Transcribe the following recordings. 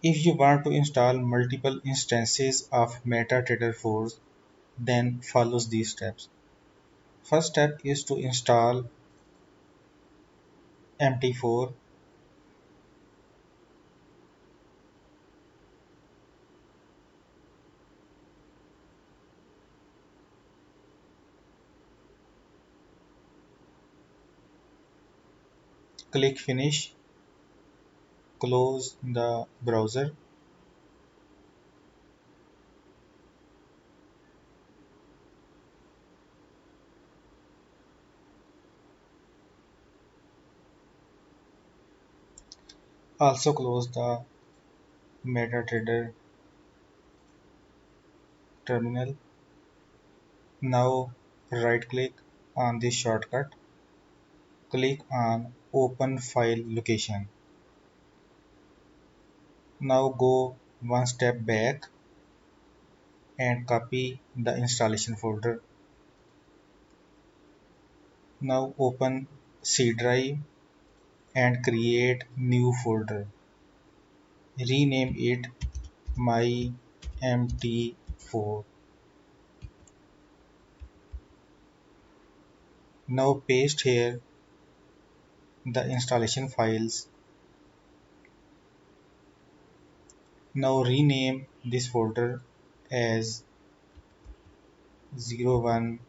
If you want to install multiple instances of MetaTrader 4, then follow these steps. First step is to install MT4. Click Finish, close the browser. Also close the MetaTrader terminal. Now right click on this shortcut. Click on Open File Location. Now go one step back and copy the installation folder. Now open C drive and create new folder. Rename it My MT4. Now paste here the installation files. Now rename this folder as 01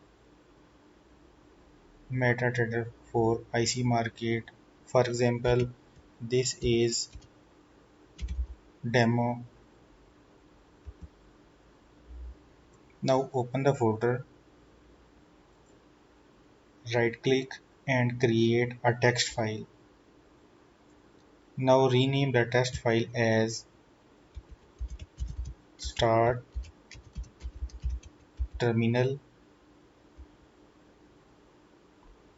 MetaTrader for IC market. For example, this is demo. Now open the folder, right click and create a text file. Now rename the text file as start terminal.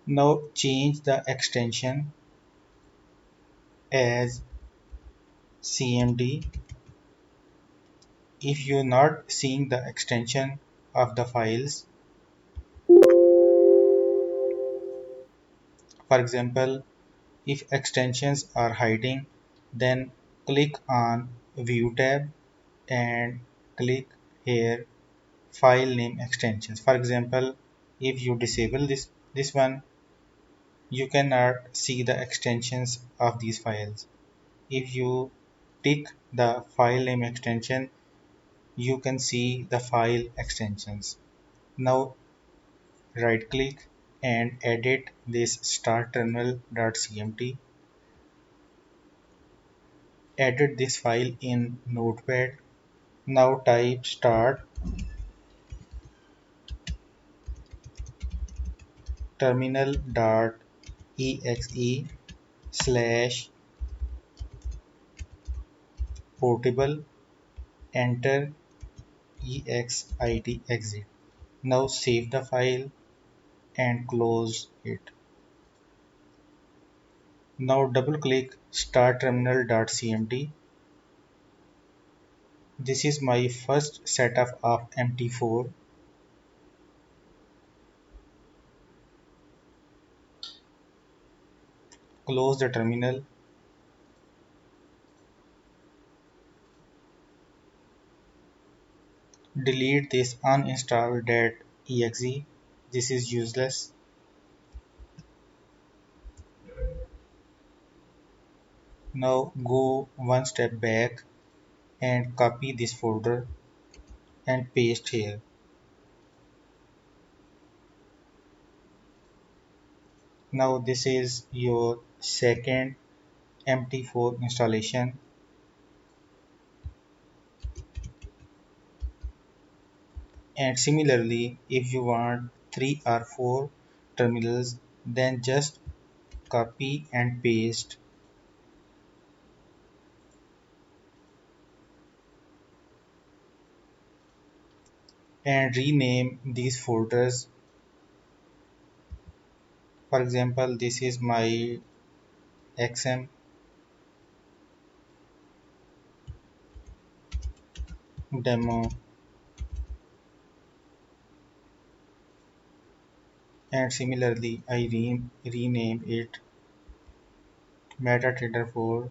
Now change the extension as CMD. If you're not seeing the extension of the files, for example, if extensions are hiding, then click on View tab and click here File Name Extensions. For example, if you disable this one, you cannot see the extensions of these files. If you tick the file name extension, you can see the file extensions. Now right click and edit this start terminal.cmt. Edit this file in Notepad. Now type start terminal.exe slash portable. Enter exit exit. Now save the file and close it. Now double click start terminal.cmt. This is my first setup of MT4. Close the terminal. Delete this uninstall.exe. This is useless. Now go one step back and copy this folder and paste here. Now this is your second MT4 installation. And similarly, if you want 3 or 4 terminals, then just copy and paste and rename these folders. For example, this is my XM demo, and similarly I rename it MetaTrader 4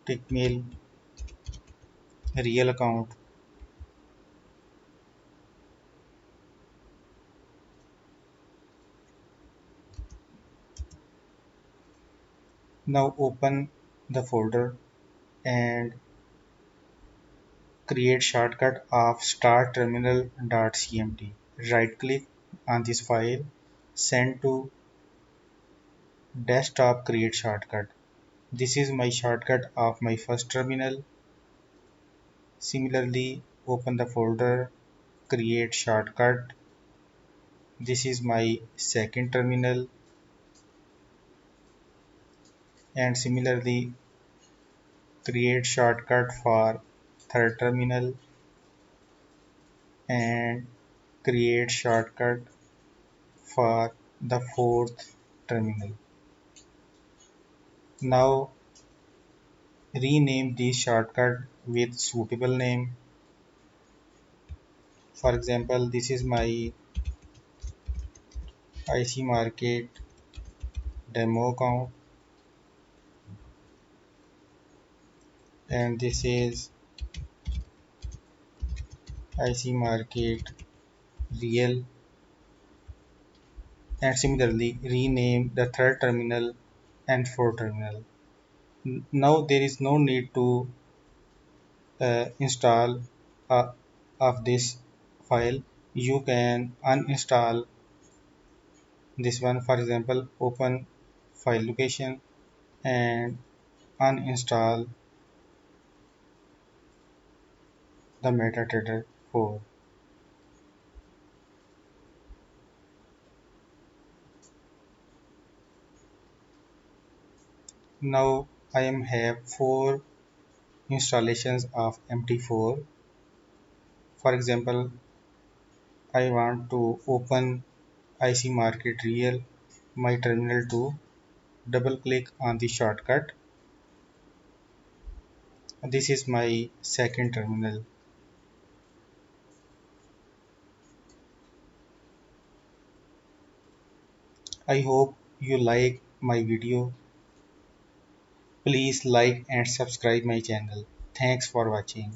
Tickmail real account. Now open the folder and create shortcut of startterminal.cmt. Right click on this file, send to desktop, create shortcut. This is my shortcut of my first terminal. Similarly, open the folder, create shortcut. This is my second terminal, and similarly create shortcut for third terminal and create shortcut for the fourth terminal. Now rename this shortcut with suitable name. For example, this is my IC Market demo account, and this is IC Market Real, and similarly rename the third terminal and fourth terminal. Now there is no need to install uh, of this file. You can uninstall this one. For example, open file location and uninstall the MetaTrader 4. Now I am have 4 installations of MT4. For example, I want to open IC Market Real, my terminal 2. Double click on the shortcut. This is my second terminal. I hope you like my video. Please like and subscribe my channel. Thanks for watching.